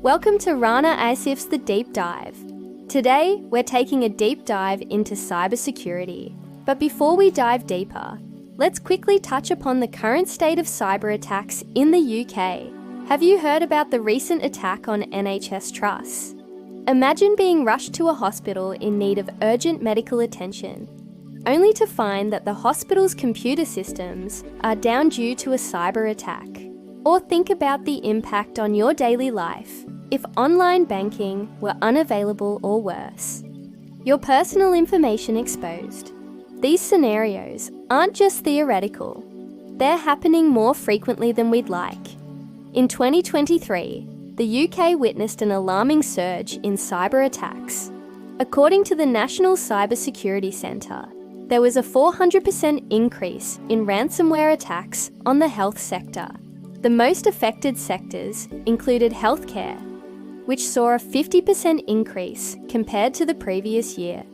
Welcome to Rana Asif's The Deep Dive. Today, we're taking a deep dive into cybersecurity. But before we dive deeper, let's quickly touch upon the current state of cyber attacks in the UK. Have you heard about the recent attack on NHS trusts? Imagine being rushed to a hospital in need of urgent medical attention, only to find that the hospital's computer systems are down due to a cyber attack. Or think about the impact on your daily life if online banking were unavailable or worse. Your personal information exposed. These scenarios aren't just theoretical, they're happening more frequently than we'd like. In 2023, the UK witnessed an alarming surge in cyber attacks. According to the National Cybersecurity Centre, there was a 400% increase in ransomware attacks on the health sector. The most affected sectors included healthcare, which saw a 50% increase compared to the previous year.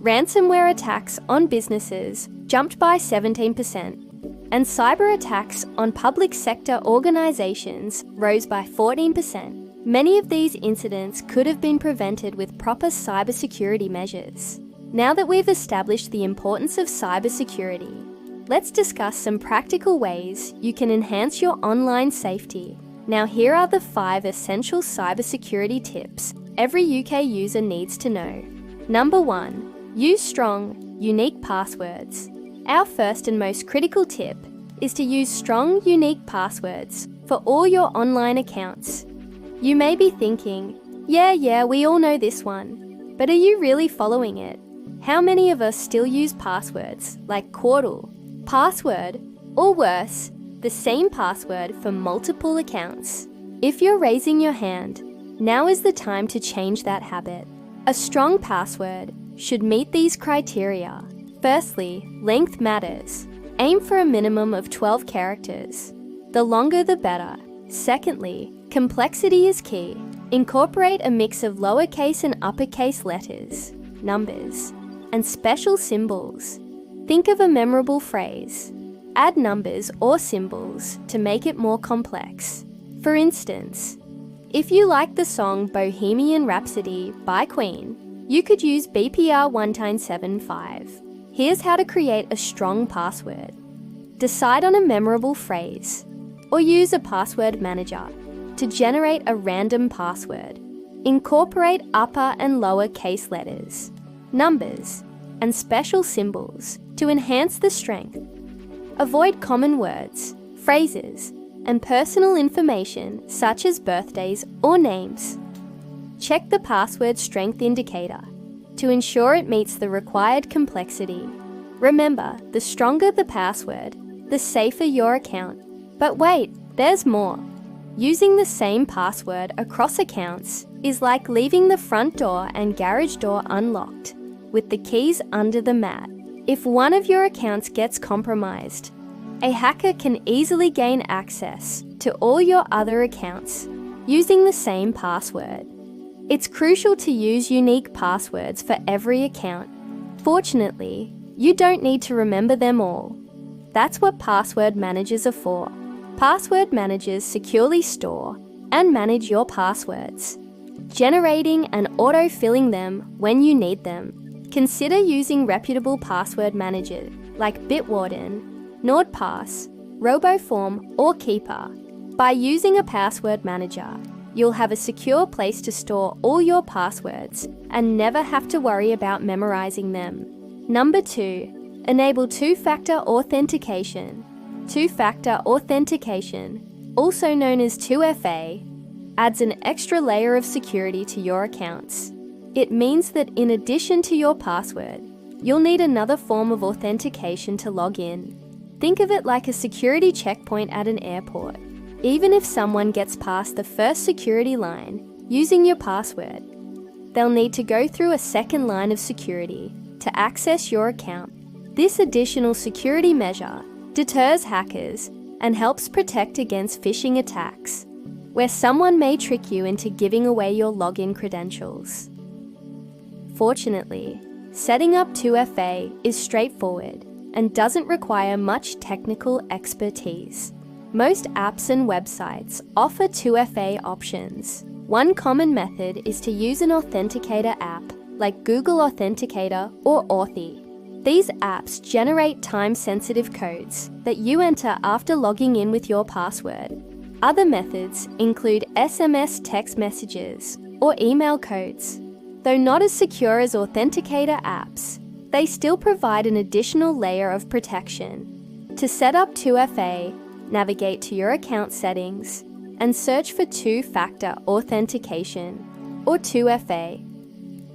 Ransomware attacks on businesses jumped by 17%, and cyber attacks on public sector organisations rose by 14%. Many of these incidents could have been prevented with proper cybersecurity measures. Now that we've established the importance of cybersecurity, let's discuss some practical ways you can enhance your online safety. Now here are the 5 essential cybersecurity tips every UK user needs to know. Number 1. Use strong, unique passwords. Our first and most critical tip is to use strong, unique passwords for all your online accounts. You may be thinking, yeah, we all know this one, but are you really following it? How many of us still use passwords like Quordle, password, or worse, the same password for multiple accounts? If you're raising your hand, now is the time to change that habit. A strong password should meet these criteria. Firstly, length matters. Aim for a minimum of 12 characters. The longer the better. Secondly, complexity is key. Incorporate a mix of lowercase and uppercase letters, numbers, and special symbols. Think of a memorable phrase. Add numbers or symbols to make it more complex. For instance, if you like the song Bohemian Rhapsody by Queen, you could use BPR 1975. Here's how to create a strong password. Decide on a memorable phrase, or use a password manager to generate a random password. Incorporate upper and lower case letters, numbers, and special symbols to enhance the strength. Avoid common words, phrases, and personal information such as birthdays or names. Check the password strength indicator to ensure it meets the required complexity. Remember, the stronger the password, the safer your account. But wait, there's more. Using the same password across accounts is like leaving the front door and garage door unlocked, with the keys under the mat. If one of your accounts gets compromised, a hacker can easily gain access to all your other accounts using the same password. It's crucial to use unique passwords for every account. Fortunately, you don't need to remember them all. That's what password managers are for. Password managers securely store and manage your passwords, generating and auto-filling them when you need them. Consider using reputable password managers like Bitwarden, NordPass, RoboForm, or Keeper. By using a password manager, you'll have a secure place to store all your passwords and never have to worry about memorizing them. Number 2, enable two-factor authentication. Two-factor authentication, also known as 2FA, adds an extra layer of security to your accounts. It means that in addition to your password, you'll need another form of authentication to log in. Think of it like a security checkpoint at an airport. Even if someone gets past the first security line using your password, they'll need to go through a second line of security to access your account. This additional security measure deters hackers and helps protect against phishing attacks, where someone may trick you into giving away your login credentials. Fortunately, setting up 2FA is straightforward and doesn't require much technical expertise. Most apps and websites offer 2FA options, One common method is to use an authenticator app like Google Authenticator or Authy. These apps generate time-sensitive codes that you enter after logging in with your password. Other methods include SMS text messages or email codes. Though not as secure as authenticator apps, they still provide an additional layer of protection. To set up 2FA, navigate to your account settings and search for two-factor authentication or 2FA.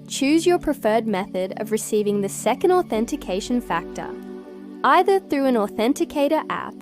Choose your preferred method of receiving the second authentication factor, either through an authenticator app,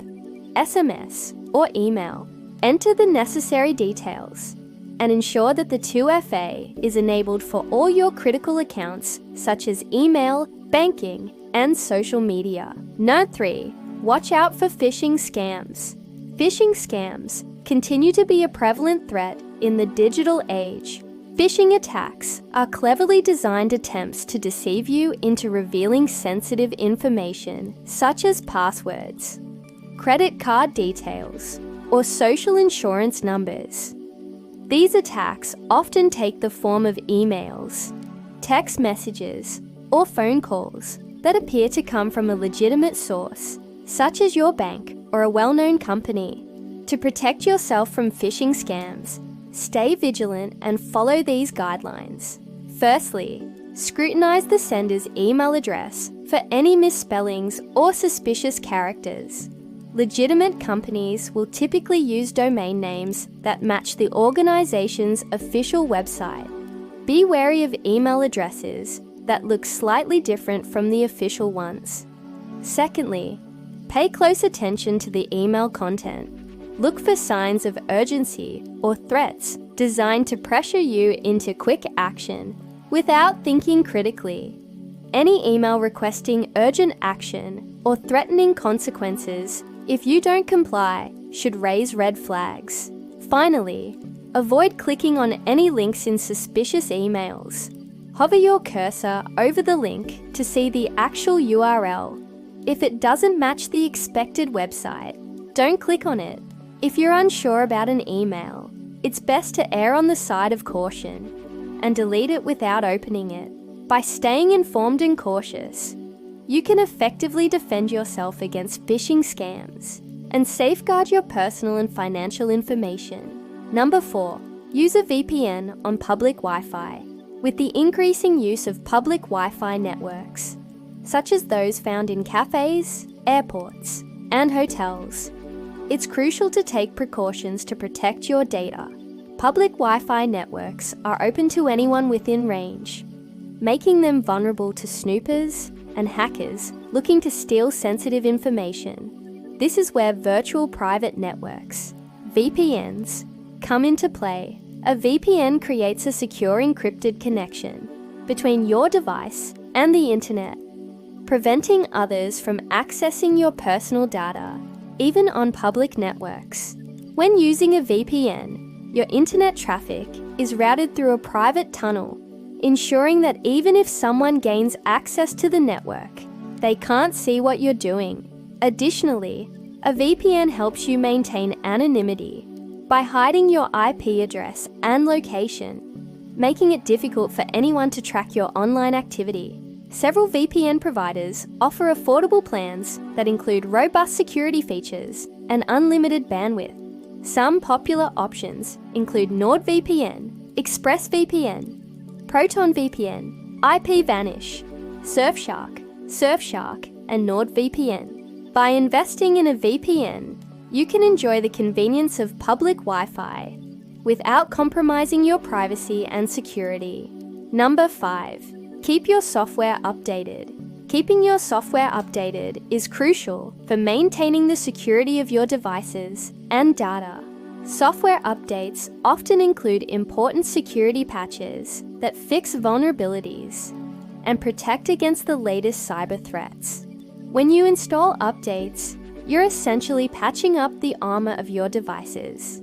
SMS, or email. Enter the necessary details and ensure that the 2FA is enabled for all your critical accounts such as email, banking, and social media. Note 3. Watch out for phishing scams. Phishing scams continue to be a prevalent threat in the digital age. Phishing attacks are cleverly designed attempts to deceive you into revealing sensitive information such as passwords, credit card details, or social insurance numbers. These attacks often take the form of emails, text messages, or phone calls that appear to come from a legitimate source, such as your bank or a well-known company. To protect yourself from phishing scams, stay vigilant and follow these guidelines. Firstly, scrutinize the sender's email address for any misspellings or suspicious characters. Legitimate companies will typically use domain names that match the organization's official website. Be wary of email addresses that look slightly different from the official ones. Secondly, pay close attention to the email content. Look for signs of urgency or threats designed to pressure you into quick action without thinking critically. Any email requesting urgent action or threatening consequences if you don't comply should raise red flags. Finally, avoid clicking on any links in suspicious emails. Hover your cursor over the link to see the actual URL. If it doesn't match the expected website, don't click on it. If you're unsure about an email, it's best to err on the side of caution and delete it without opening it. By staying informed and cautious, you can effectively defend yourself against phishing scams and safeguard your personal and financial information. Number 4. Use a VPN on public Wi-Fi. With the increasing use of public Wi-Fi networks, such as those found in cafes, airports, and hotels, it's crucial to take precautions to protect your data. Public Wi-Fi networks are open to anyone within range, making them vulnerable to snoopers and hackers looking to steal sensitive information. This is where virtual private networks, VPNs, come into play. A VPN creates a secure encrypted connection between your device and the internet, preventing others from accessing your personal data, even on public networks. When using a VPN, your internet traffic is routed through a private tunnel, ensuring that even if someone gains access to the network, they can't see what you're doing. Additionally, a VPN helps you maintain anonymity by hiding your IP address and location, making it difficult for anyone to track your online activity. Several VPN providers offer affordable plans that include robust security features and unlimited bandwidth. Some popular options include NordVPN, ExpressVPN, ProtonVPN, IPVanish, Surfshark, and NordVPN. By investing in a VPN, you can enjoy the convenience of public Wi-Fi without compromising your privacy and security. Number 5. Keep your software updated. Keeping your software updated is crucial for maintaining the security of your devices and data. Software updates often include important security patches that fix vulnerabilities and protect against the latest cyber threats. When you install updates, you're essentially patching up the armor of your devices,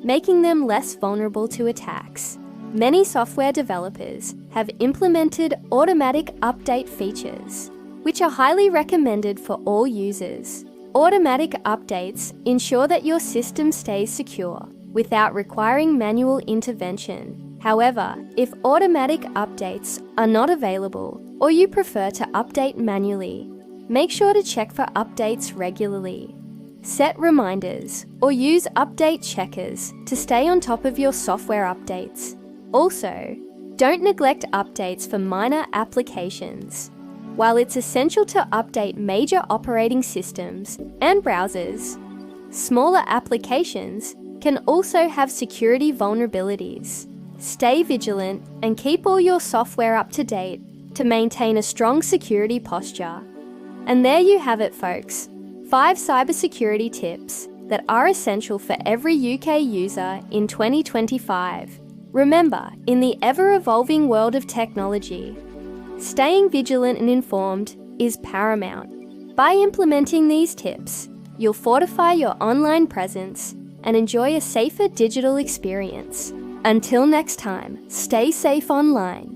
making them less vulnerable to attacks. Many software developers have implemented automatic update features, which are highly recommended for all users. Automatic updates ensure that your system stays secure without requiring manual intervention. However, if automatic updates are not available or you prefer to update manually, make sure to check for updates regularly. Set reminders or use update checkers to stay on top of your software updates. Also, don't neglect updates for minor applications. While it's essential to update major operating systems and browsers, smaller applications can also have security vulnerabilities. Stay vigilant and keep all your software up to date to maintain a strong security posture. And there you have it, folks. 5 cybersecurity tips that are essential for every UK user in 2025. Remember, in the ever-evolving world of technology, staying vigilant and informed is paramount. By implementing these tips, you'll fortify your online presence and enjoy a safer digital experience. Until next time, stay safe online.